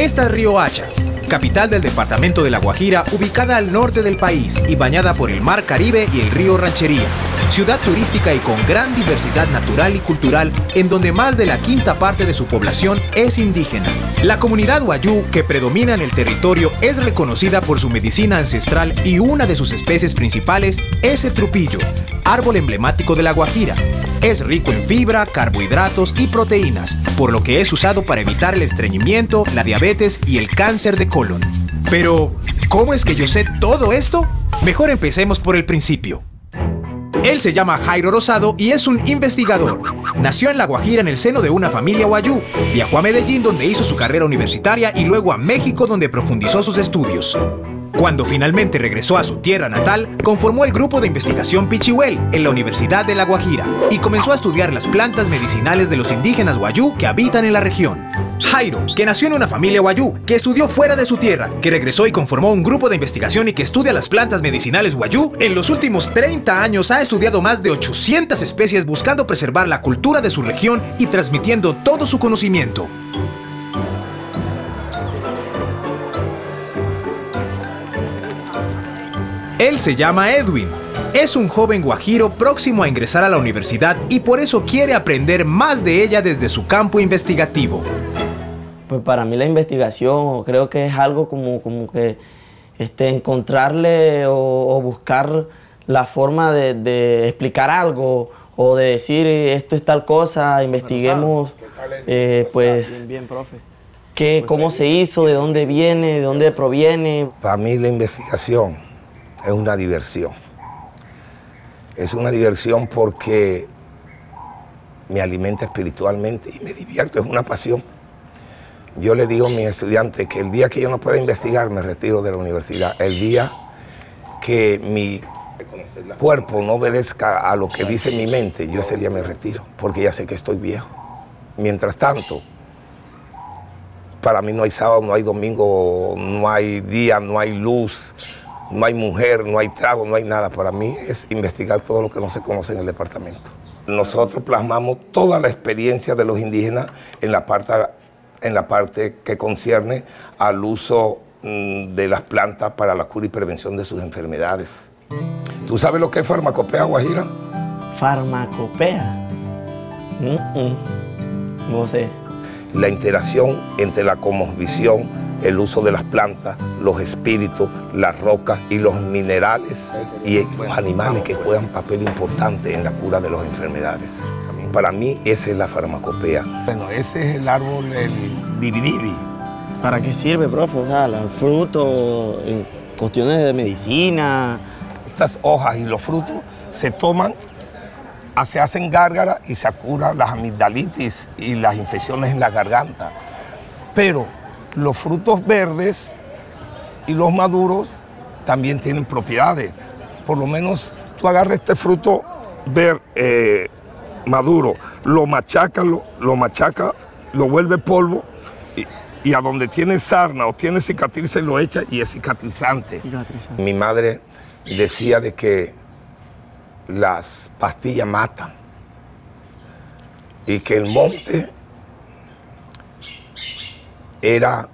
Esta es Riohacha, capital del departamento de La Guajira, ubicada al norte del país y bañada por el Mar Caribe y el río Ranchería. Ciudad turística y con gran diversidad natural y cultural, en donde más de la quinta parte de su población es indígena. La comunidad wayú, que predomina en el territorio, es reconocida por su medicina ancestral y una de sus especies principales es el trupillo, árbol emblemático de La Guajira. Es rico en fibra, carbohidratos y proteínas, por lo que es usado para evitar el estreñimiento, la diabetes y el cáncer de colon. Pero, ¿cómo es que yo sé todo esto? Mejor empecemos por el principio. Él se llama Jairo Rosado y es un investigador. Nació en La Guajira en el seno de una familia wayú. Viajó a Medellín, donde hizo su carrera universitaria, y luego a México, donde profundizó sus estudios. Cuando finalmente regresó a su tierra natal, conformó el grupo de investigación Pichihuel en la Universidad de La Guajira y comenzó a estudiar las plantas medicinales de los indígenas wayú que habitan en la región. Jairo, que nació en una familia wayú, que estudió fuera de su tierra, que regresó y conformó un grupo de investigación y que estudia las plantas medicinales wayú, en los últimos 30 años ha estudiado más de 800 especies buscando preservar la cultura de su región y transmitiendo todo su conocimiento. Él se llama Edwin. Es un joven guajiro próximo a ingresar a la universidad y por eso quiere aprender más de ella desde su campo investigativo. Pues para mí la investigación creo que es algo como que encontrarle o buscar la forma de explicar algo o de decir esto es tal cosa, investiguemos pues bien, profe. Cómo se hizo, de dónde viene, de dónde proviene. Para mí la investigación es una diversión. Es una diversión porque me alimenta espiritualmente y me divierto, es una pasión. Yo le digo a mis estudiantes que el día que yo no pueda investigar me retiro de la universidad. El día que mi cuerpo no obedezca a lo que dice mi mente, yo ese día me retiro, porque ya sé que estoy viejo. Mientras tanto, para mí no hay sábado, no hay domingo, no hay día, no hay luz, no hay mujer, no hay trago, no hay nada. Para mí es investigar todo lo que no se conoce en el departamento. Nosotros plasmamos toda la experiencia de los indígenas en la parte que concierne al uso de las plantas para la cura y prevención de sus enfermedades. ¿Tú sabes lo que es farmacopea, Guajira? ¿Farmacopea? No sé. La interacción entre la cosmovisión, el uso de las plantas, los espíritus, las rocas y los minerales y los animales que juegan papel importante en la cura de las enfermedades. Para mí esa es la farmacopea. Bueno, ese es el árbol, el dividivi. ¿Para qué sirve, profe? O sea, los frutos, en cuestiones de medicina. Estas hojas y los frutos se toman, se hacen gárgaras y se curan las amigdalitis y las infecciones en la garganta. Pero los frutos verdes y los maduros también tienen propiedades. Por lo menos tú agarras este fruto maduro, lo machaca, lo vuelve polvo y a donde tiene sarna o tiene cicatrices lo echa y es cicatrizante. Mi madre decía de que las pastillas matan y que el monte era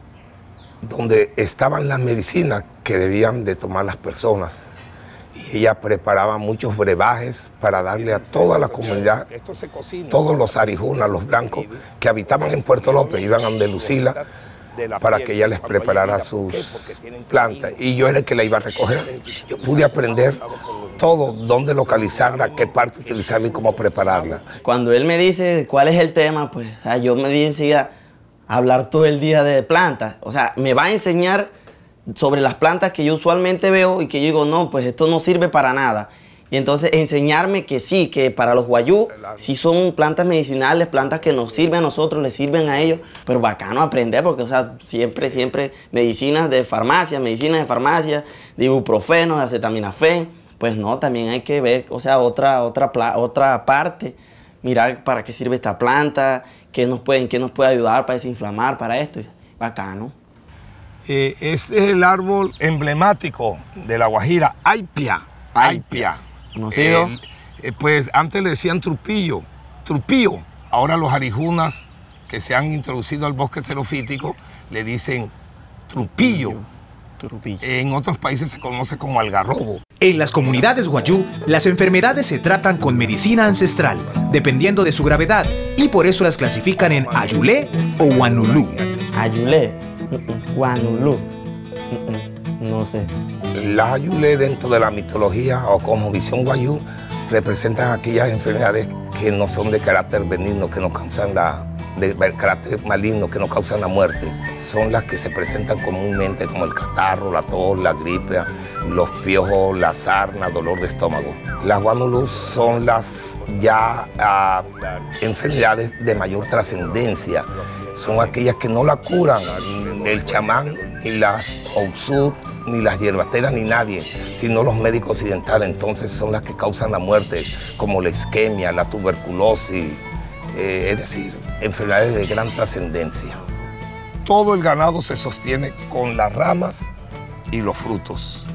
donde estaban las medicinas que debían de tomar las personas. Y ella preparaba muchos brebajes para darle a toda la comunidad, todos los arijunas, los blancos que habitaban en Puerto López, iban a donde Lucila para que ella les preparara sus plantas. Y yo era el que la iba a recoger. Yo pude aprender todo, dónde localizarla, qué parte utilizarla y cómo prepararla. Cuando él me dice cuál es el tema, pues yo me di enseguida a hablar todo el día de plantas. O sea, me va a enseñar sobre las plantas que yo usualmente veo y que yo digo, no, pues esto no sirve para nada. Y entonces enseñarme que sí, que para los wayú sí son plantas medicinales, plantas que nos sirven a nosotros, les sirven a ellos, pero bacano aprender porque, o sea, siempre medicinas de farmacia, de ibuprofeno, de acetaminofén. Pues no, también hay que ver, o sea, otra parte, mirar para qué sirve esta planta, qué nos puede ayudar para desinflamar, para esto. Bacano. Este es el árbol emblemático de La Guajira, Aipia. ¿Conocido? Pues antes le decían trupillo, ahora los arijunas que se han introducido al bosque xerofítico le dicen trupillo. En otros países se conoce como algarrobo. En las comunidades wayú, las enfermedades se tratan con medicina ancestral, dependiendo de su gravedad, y por eso las clasifican en ayulé o guanulú. Ayulé, guanulú, no sé. Las ayulé dentro de la mitología o como visión wayú representan aquellas enfermedades que no son de carácter benigno, que no causan de carácter maligno, que no causan la muerte. Son las que se presentan comúnmente como el catarro, la tos, la gripe, los piojos, la sarna, dolor de estómago. Las guanulú son las enfermedades de mayor trascendencia. Son aquellas que no la curan el chamán, ni las ousud, ni las hierbateras, ni nadie, sino los médicos occidentales. Entonces son las que causan la muerte, como la isquemia, la tuberculosis, es decir, enfermedades de gran trascendencia. Todo el ganado se sostiene con las ramas y los frutos,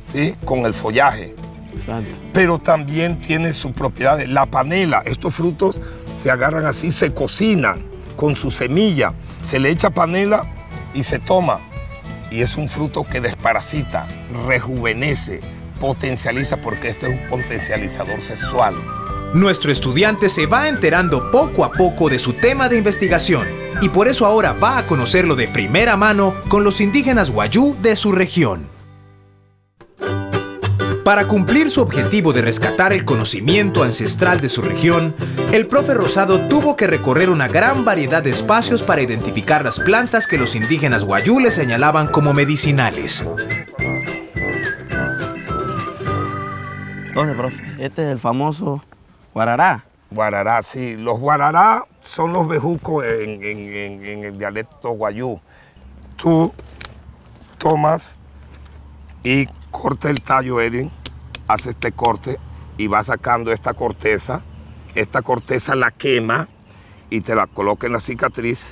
¿sí? Con el follaje. Exacto. Pero también tiene sus propiedades. La panela, estos frutos se agarran así, se cocinan con su semilla, se le echa panela y se toma. Y es un fruto que desparasita, rejuvenece, potencializa, porque esto es un potencializador sexual. Nuestro estudiante se va enterando poco a poco de su tema de investigación y por eso ahora va a conocerlo de primera mano con los indígenas wayú de su región. Para cumplir su objetivo de rescatar el conocimiento ancestral de su región, el profe Rosado tuvo que recorrer una gran variedad de espacios para identificar las plantas que los indígenas wayú le señalaban como medicinales. Entonces, profe, este es el famoso guarará. Guarará, sí. Los guarará son los bejucos en el dialecto wayú. Tú tomas y corta el tallo, Edwin, hace este corte y va sacando esta corteza. Esta corteza la quema y te la coloca en la cicatriz,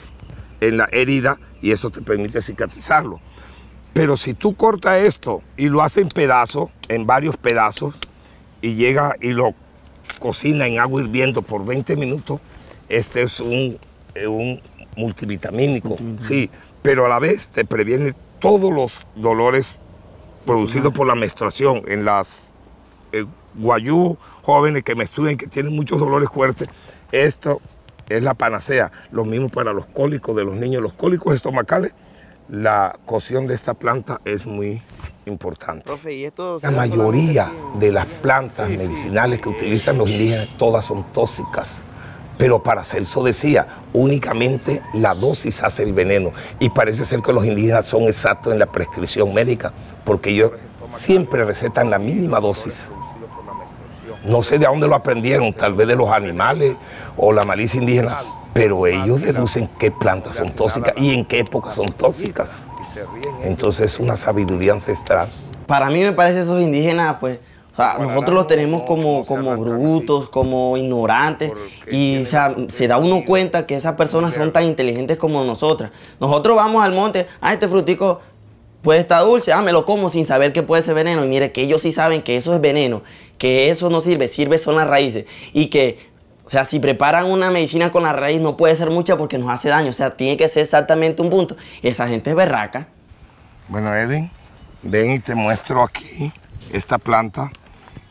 en la herida, y eso te permite cicatrizarlo. Pero si tú cortas esto y lo haces en pedazos, en varios pedazos, y llega y lo cocina en agua hirviendo por 20 minutos, este es un multivitamínico, sí, pero a la vez te previene todos los dolores producidos por la menstruación. En las wayú jóvenes que menstruan, que tienen muchos dolores fuertes, esto es la panacea. Lo mismo para los cólicos de los niños, los cólicos estomacales, la cocción de esta planta es muy importante. Profe, ¿y esto La mayoría de las plantas medicinales que utilizan los indígenas, todas son tóxicas. Pero Paracelso decía, únicamente la dosis hace el veneno. Y parece ser que los indígenas son exactos en la prescripción médica, porque ellos siempre recetan la mínima dosis. No sé de dónde lo aprendieron, tal vez de los animales o la malicia indígena, pero ellos deducen qué plantas son tóxicas y en qué época son tóxicas. Entonces es una sabiduría ancestral. Para mí me parece esos indígenas, pues, o sea, nosotros los tenemos como brutos, como ignorantes, y o sea, se da uno cuenta que esas personas son tan inteligentes como nosotras. Nosotros vamos al monte, este frutico puede estar dulce, me lo como sin saber que puede ser veneno, y mire que ellos sí saben que eso es veneno, que eso no sirve, son las raíces, y que, o sea, si preparan una medicina con la raíz no puede ser mucha porque nos hace daño, o sea, tiene que ser exactamente un punto. Esa gente es berraca. Bueno, Edwin, ven y te muestro aquí esta planta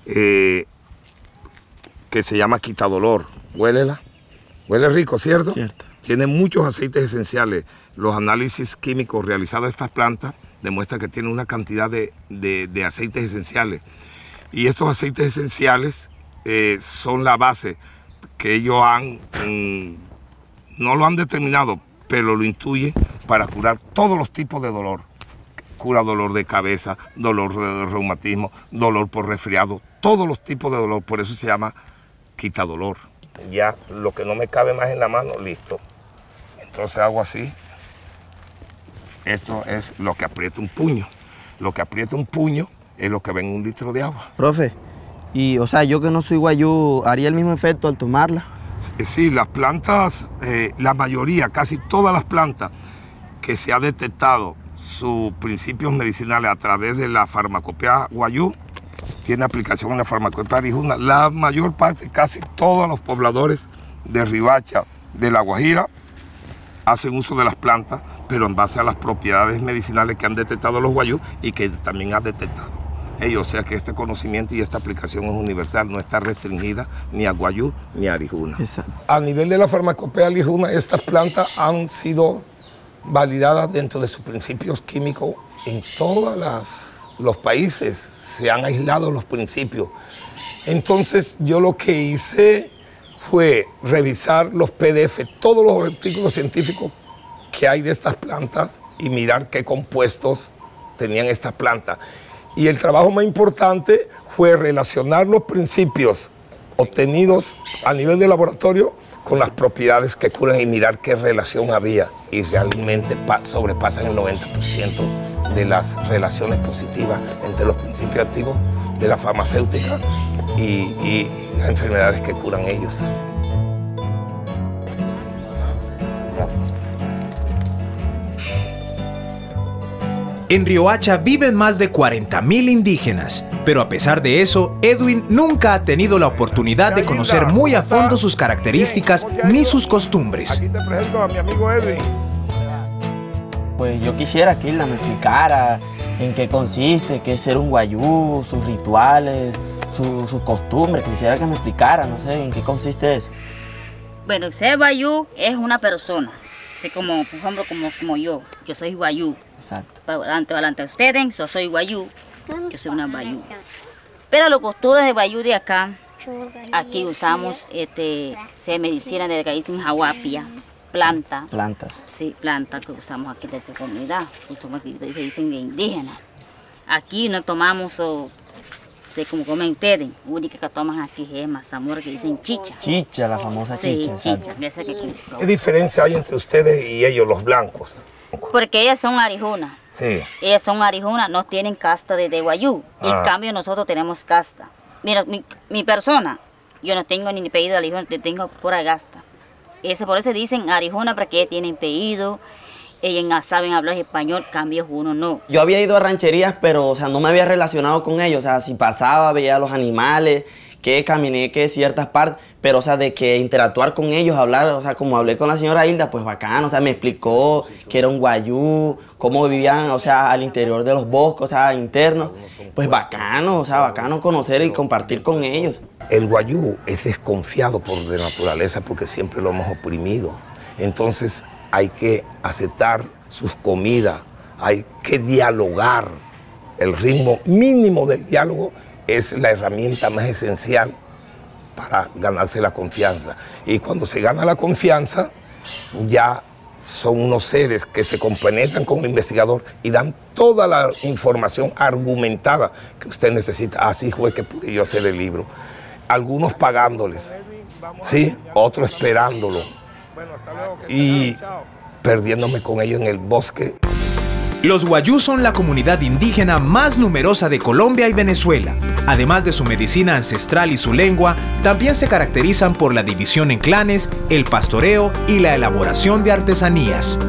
que se llama quitadolor. Huélela. Huele rico, ¿cierto? Cierto. Tiene muchos aceites esenciales. Los análisis químicos realizados a estas plantas demuestran que tiene una cantidad de aceites esenciales. Y estos aceites esenciales son la base que ellos no lo han determinado, pero lo intuyen para curar todos los tipos de dolor. Cura dolor de cabeza, dolor de reumatismo, dolor por resfriado, todos los tipos de dolor, por eso se llama quitadolor. Ya lo que no me cabe más en la mano, listo. Entonces hago así. Esto es lo que aprieta un puño. Lo que aprieta un puño es lo que ven en un litro de agua. Profe, y o sea, yo que no soy wayú, ¿haría el mismo efecto al tomarla? Sí, las plantas, la mayoría, casi todas las plantas que se ha detectado sus principios medicinales a través de la farmacopea wayú, tiene aplicación en la farmacopea arijuna. La mayor parte, casi todos los pobladores de Riohacha, de La Guajira, hacen uso de las plantas, pero en base a las propiedades medicinales que han detectado los guayú y que también han detectado ellos. O sea que este conocimiento y esta aplicación es universal, no está restringida ni a guayú ni a arijuna. Exacto. A nivel de la farmacopea arijuna, estas plantas han sido validadas dentro de sus principios químicos en todos los países. Se han aislado los principios. Entonces yo lo que hice fue revisar los PDF, todos los artículos científicos que hay de estas plantas y mirar qué compuestos tenían estas plantas. Y el trabajo más importante fue relacionar los principios obtenidos a nivel de laboratorio con las propiedades que curan y mirar qué relación había. Y realmente sobrepasan el 90% de las relaciones positivas entre los principios activos de la farmacéutica y las enfermedades que curan ellos. En Riohacha viven más de 40.000 indígenas, pero a pesar de eso, Edwin nunca ha tenido la oportunidad de conocer muy a fondo sus características ni sus costumbres. Aquí te presento a mi amigo Edwin. Pues yo quisiera que Hilda me explicara en qué consiste, qué es ser un guayú, sus rituales, sus costumbres. Quisiera que me explicara, no sé, en qué consiste eso. Bueno, ser guayú es una persona, así como, por ejemplo, como yo soy guayú. Exacto. Delante de ustedes, yo soy guayú, yo soy una guayú. Pero las costumbres de guayú de acá, aquí usamos se medicina de raíz en jawapia, planta. Plantas. Sí, planta que usamos aquí de esta comunidad, usamos aquí, se dicen de indígenas. Aquí no tomamos de como comen ustedes, única que toman aquí es mazamorra que dicen chicha. Chicha, la famosa sí, chicha. Esa que ¿Qué diferencia hay entre ustedes y ellos, los blancos? porque ellas son arijunas. Sí. Ellas son arijunas, no tienen casta de guayú. Y en cambio nosotros tenemos casta. Mira, mi persona, yo no tengo ni apellido de arijuna, tengo pura casta. Por eso dicen arijuna, porque ellas tienen apellido, ellas saben hablar español, cambio uno no. Yo había ido a rancherías, pero o sea, no me había relacionado con ellos. O sea, si pasaba, veía a los animales, que caminé, que ciertas partes, pero o sea, de que interactuar con ellos, hablar, o sea, como hablé con la señora Hilda, pues bacano, o sea, me explicó que era un guayú, cómo vivían, o sea, al interior de los bosques, o sea, internos, pues bacano, o sea, bacano conocer y compartir con ellos. El guayú es desconfiado por de naturaleza porque siempre lo hemos oprimido. Entonces hay que aceptar sus comidas, hay que dialogar. El ritmo mínimo del diálogo es la herramienta más esencial para ganarse la confianza. Y cuando se gana la confianza, ya son unos seres que se compenetran con el investigador y dan toda la información argumentada que usted necesita. Así fue que pude yo hacer el libro. Algunos pagándoles, ¿sí? Otros esperándolo y perdiéndome con ellos en el bosque. Los guayú son la comunidad indígena más numerosa de Colombia y Venezuela. Además de su medicina ancestral y su lengua, también se caracterizan por la división en clanes, el pastoreo y la elaboración de artesanías.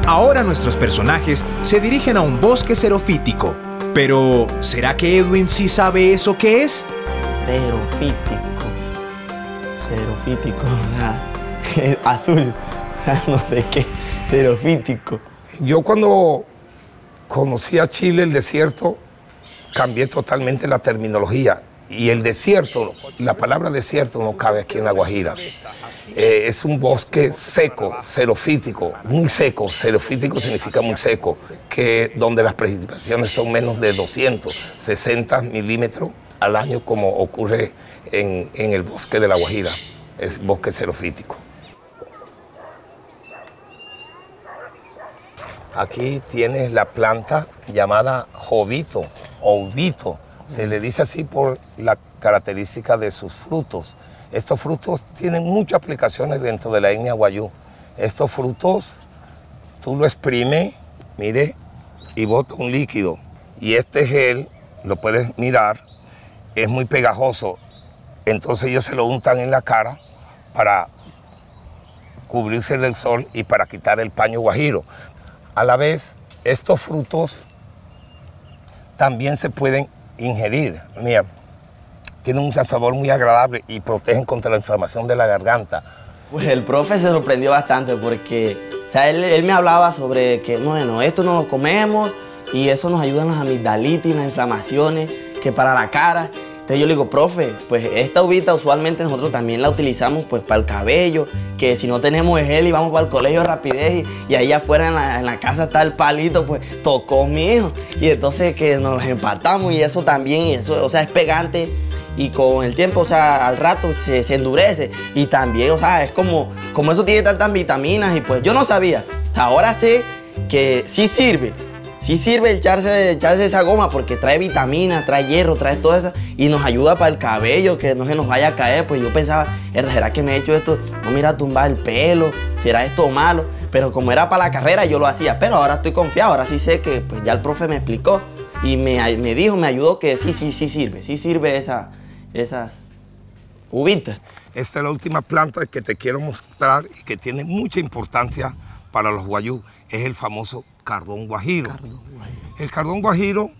Ahora nuestros personajes se dirigen a un bosque xerofítico. Pero, ¿será que Edwin sí sabe eso qué es? Xerofítico. Xerofítico, azul, no sé qué, xerofítico. Yo cuando conocí a Chile, el desierto, cambié totalmente la terminología. Y el desierto, la palabra desierto no cabe aquí en La Guajira. Es un bosque seco, xerofítico, muy seco. Xerofítico significa muy seco, que donde las precipitaciones son menos de 260 milímetros al año, como ocurre en el bosque de La Guajira. Es bosque xerofítico. Aquí tienes la planta llamada jovito o uvito. Se le dice así por la característica de sus frutos. Estos frutos tienen muchas aplicaciones dentro de la etnia guayú. Estos frutos, tú lo exprimes, mire, y bota un líquido. Y este gel, lo puedes mirar, es muy pegajoso. Entonces ellos se lo untan en la cara para cubrirse del sol y para quitar el paño guajiro. A la vez, estos frutos también se pueden ingerir. Mira, tienen un sabor muy agradable y protegen contra la inflamación de la garganta. Pues el profe se sorprendió bastante porque, o sea, él me hablaba sobre que, bueno, esto no lo comemos y eso nos ayuda en las amigdalitis, las inflamaciones, que para la cara. Entonces yo le digo, profe, pues esta uvita usualmente nosotros también la utilizamos pues para el cabello, que si no tenemos gel y vamos para el colegio rapidez y ahí afuera en la casa está el palito, pues tocó mi hijo. Y entonces que nos empatamos y eso también, y eso, o sea, es pegante y con el tiempo, o sea, al rato se endurece. Y también, o sea, es como eso tiene tantas vitaminas y pues yo no sabía. Ahora sé que sí sirve. Sí sirve echarse esa goma porque trae vitaminas, trae hierro, trae todo eso y nos ayuda para el cabello, que no se nos vaya a caer. Pues yo pensaba, ¿será que me he hecho esto? No, mira, tumbar el pelo, ¿será esto malo? Pero como era para la carrera yo lo hacía, pero ahora estoy confiado, ahora sí sé que pues ya el profe me explicó y me ayudó que sí sirve esas uvitas. Esta es la última planta que te quiero mostrar y que tiene mucha importancia para los guayú, es el famoso cardón guajiro. El cardón guajiro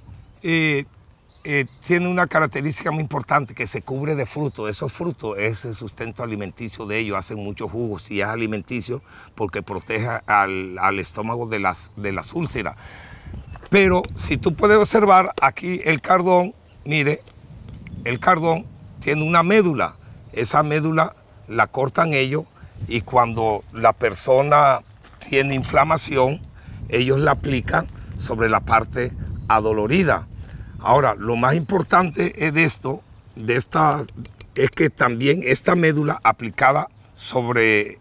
tiene una característica muy importante, que se cubre de fruto. Esos frutos es el sustento alimenticio de ellos, hacen muchos jugos y es alimenticio porque protege al estómago de las úlceras. Pero si tú puedes observar aquí el cardón, mire, el cardón tiene una médula. Esa médula la cortan ellos y cuando la persona tiene inflamación, ellos la aplican sobre la parte adolorida. Ahora, lo más importante es es que también esta médula aplicada sobre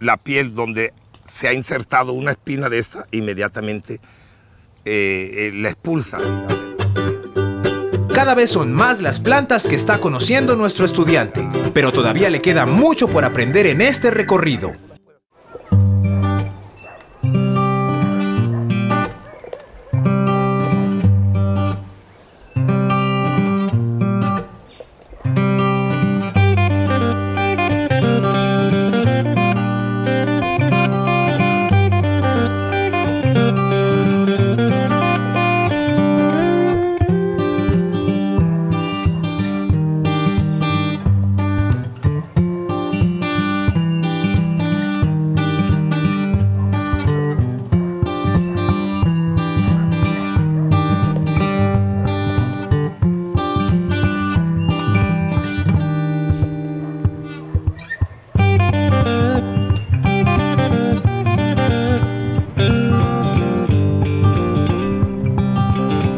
la piel donde se ha insertado una espina de esta, inmediatamente la expulsa. Cada vez son más las plantas que está conociendo nuestro estudiante, pero todavía le queda mucho por aprender en este recorrido.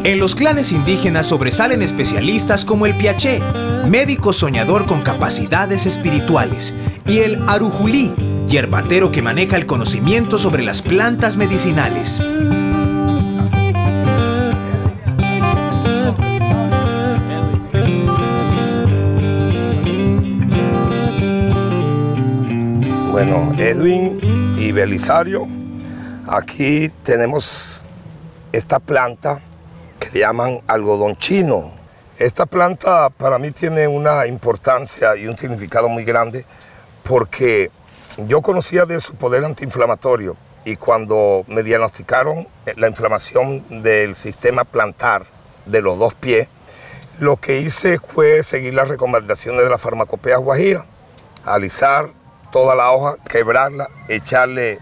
En los clanes indígenas sobresalen especialistas como el Piaché, médico soñador con capacidades espirituales, y el Arujulí, yerbatero que maneja el conocimiento sobre las plantas medicinales. Bueno, Edwin y Belisario, aquí tenemos esta planta que le llaman algodón chino. Esta planta para mí tiene una importancia y un significado muy grande porque yo conocía de su poder antiinflamatorio y cuando me diagnosticaron la inflamación del sistema plantar de los dos pies, lo que hice fue seguir las recomendaciones de la farmacopea guajira, alisar toda la hoja, quebrarla, echarle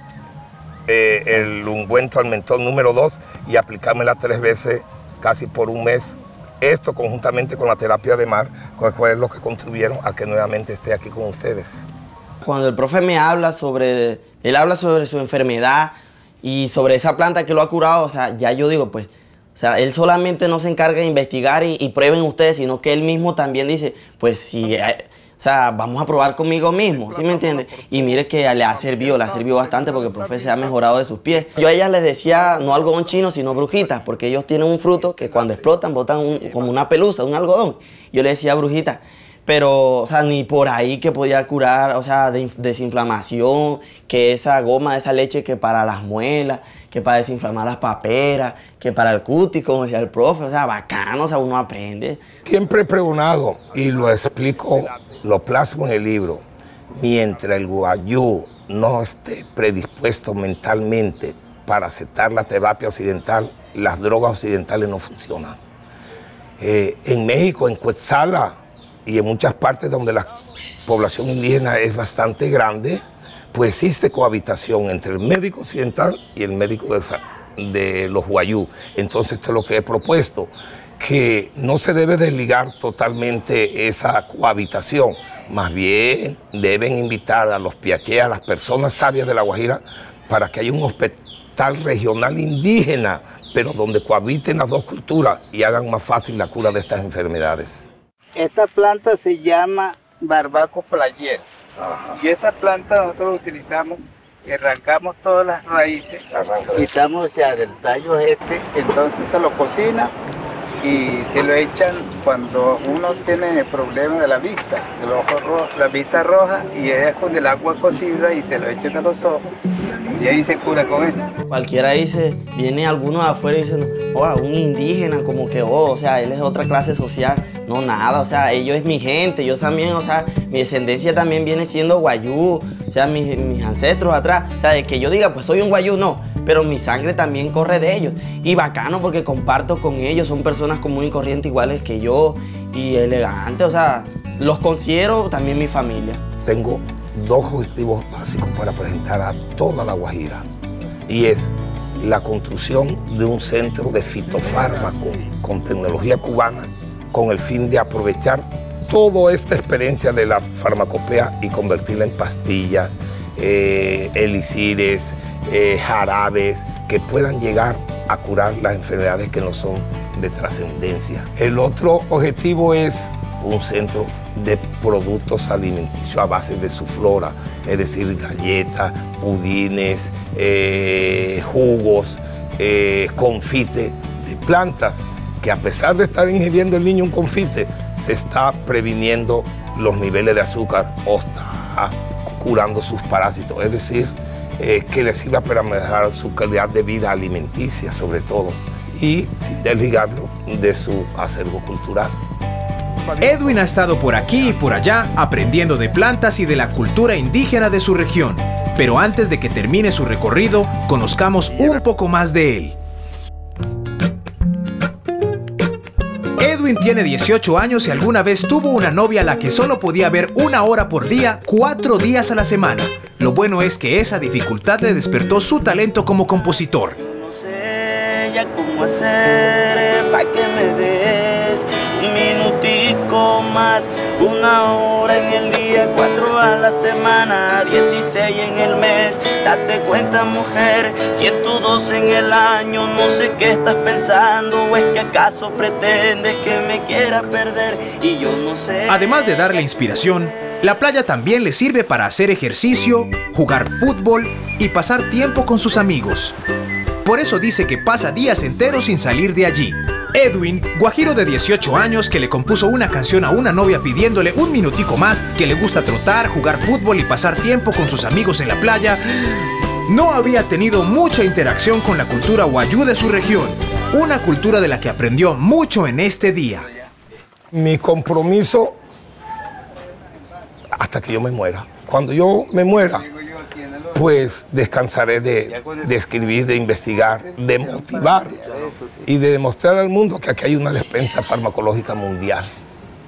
el ungüento al mentol número 2 y aplicármela 3 veces casi por un mes. Esto conjuntamente con la terapia de mar, fue lo que contribuyeron a que nuevamente esté aquí con ustedes. Cuando el profe me habla sobre su enfermedad y sobre esa planta que lo ha curado, o sea, ya yo digo, pues, o sea, él solamente no se encarga de investigar y prueben ustedes, sino que él mismo también dice, pues, si, o sea, vamos a probar conmigo mismo, ¿sí me entiende? Y mire que le ha servido bastante porque el profe se ha mejorado de sus pies. Yo a ellas les decía no algodón chino, sino brujitas, porque ellos tienen un fruto que cuando explotan botan como una pelusa, un algodón. Yo les decía brujitas, pero, o sea, ni por ahí que podía curar, o sea, desinflamación, que esa goma, esa leche que para las muelas, que para desinflamar las paperas, que para el cutis, como decía el profe, o sea, bacano, o sea, uno aprende. Siempre he pregonado y lo explico, lo plasmo en el libro, mientras el guayú no esté predispuesto mentalmente para aceptar la terapia occidental, las drogas occidentales no funcionan. En México, en Cuetzala, y en muchas partes donde la población indígena es bastante grande, pues existe cohabitación entre el médico occidental y el médico de los guayú. Entonces esto es lo que he propuesto, que no se debe desligar totalmente esa cohabitación, más bien deben invitar a los piaché, a las personas sabias de La Guajira, para que haya un hospital regional indígena, pero donde cohabiten las dos culturas y hagan más fácil la cura de estas enfermedades. Esta planta se llama barbaco player. Y esta planta nosotros utilizamos, arrancamos todas las raíces, quitamos ya del tallo entonces se lo cocina y se lo echan cuando uno tiene problema de la vista, el ojo rojo, la vista roja, y es con el agua cocida y se lo echan a los ojos y ahí se cura con eso. Cualquiera dice, viene alguno de afuera y dice, oh, un indígena, como que, oh, o sea, él es de otra clase social. No, nada, o sea, ellos es mi gente, yo también, o sea, mi descendencia también viene siendo guayú, o sea, mis ancestros atrás, o sea, de que yo diga, pues soy un guayú, no, pero mi sangre también corre de ellos. Y bacano porque comparto con ellos, son personas común y corriente iguales que yo, y elegantes, o sea, los considero también mi familia. Tengo dos objetivos básicos para presentar a toda La Guajira, y es la construcción de un centro de fitofármaco con tecnología cubana, con el fin de aprovechar toda esta experiencia de la farmacopea y convertirla en pastillas, elixires, jarabes, que puedan llegar a curar las enfermedades que no son de trascendencia. El otro objetivo es un centro de productos alimenticios a base de su flora, es decir, galletas, pudines, jugos, confite de plantas, que a pesar de estar ingiriendo el niño un confite, se está previniendo los niveles de azúcar o está curando sus parásitos, es decir, que le sirva para mejorar su calidad de vida alimenticia sobre todo, y sin desligarlo de su acervo cultural. Edwin ha estado por aquí y por allá aprendiendo de plantas y de la cultura indígena de su región. Pero antes de que termine su recorrido, conozcamos un poco más de él. Edwin tiene 18 años y alguna vez tuvo una novia a la que solo podía ver 1 hora por día, 4 días a la semana. Lo bueno es que esa dificultad le despertó su talento como compositor. No sé ya cómo hacer para que me des un minutico más, 1 hora en el día, 4 a la semana, 16 en el mes. Date cuenta, mujer, 112 en el año. No sé qué estás pensando, o es que acaso pretendes que me quieras perder y yo no sé. Además de darle inspiración, la playa también le sirve para hacer ejercicio, jugar fútbol y pasar tiempo con sus amigos. Por eso dice que pasa días enteros sin salir de allí. Edwin, guajiro de 18 años que le compuso una canción a una novia pidiéndole un minutico más, que le gusta trotar, jugar fútbol y pasar tiempo con sus amigos en la playa, no había tenido mucha interacción con la cultura guayú de su región, una cultura de la que aprendió mucho en este día. Mi compromiso hasta que yo me muera. Cuando yo me muera, pues descansaré de escribir, de investigar, de motivar y de demostrar al mundo que aquí hay una despensa farmacológica mundial.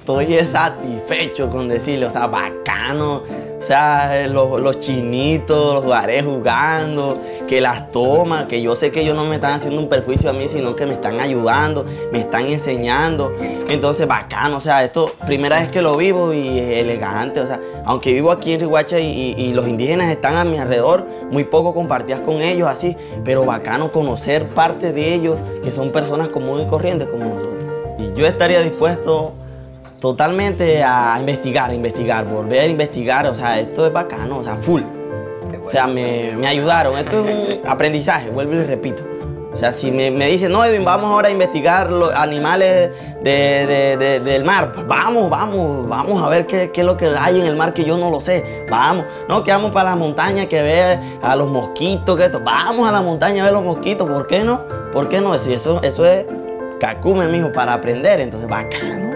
Estoy satisfecho con decirle, o sea, bacano, o sea, los chinitos, los guarés jugando, que las tomas, que yo sé que ellos no me están haciendo un perjuicio a mí, sino que me están ayudando, me están enseñando. Entonces, bacano, o sea, esto primera vez que lo vivo y es elegante, o sea, aunque vivo aquí en Riohacha y los indígenas están a mi alrededor, muy poco compartías con ellos así, pero bacano conocer parte de ellos, que son personas comunes y corrientes como nosotros. Y yo estaría dispuesto totalmente a investigar, volver a investigar, o sea, esto es bacano, o sea, full. O sea, me ayudaron, esto es un aprendizaje, vuelvo y les repito. O sea, si me dicen, no, Edwin, vamos ahora a investigar los animales del mar, pues vamos a ver qué es lo que hay en el mar que yo no lo sé, vamos. No, que vamos para las montañas, que ver a los mosquitos, que esto, vamos a la montaña a ver los mosquitos, ¿por qué no? ¿Por qué no? Si eso es cacume, mijo, para aprender, entonces bacano.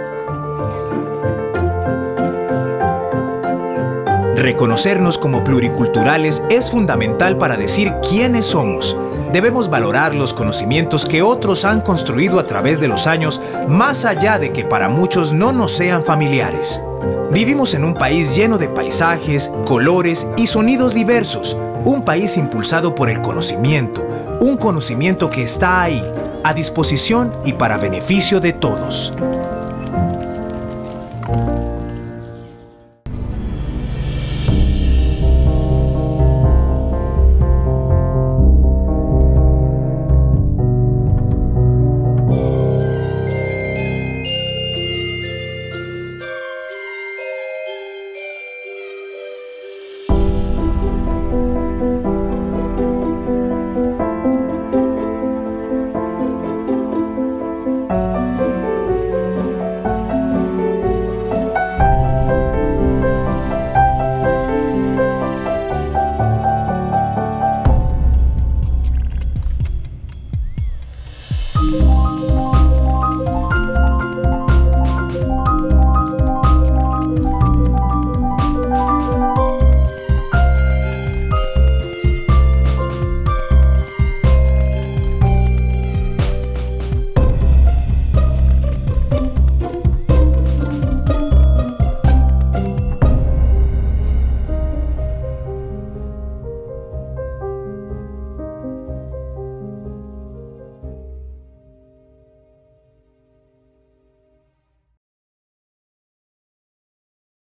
Reconocernos como pluriculturales es fundamental para decir quiénes somos. debemos valorar los conocimientos que otros han construido a través de los años, más allá de que para muchos no nos sean familiares. Vivimos en un país lleno de paisajes, colores y sonidos diversos, un país impulsado por el conocimiento, un conocimiento que está ahí, a disposición y para beneficio de todos.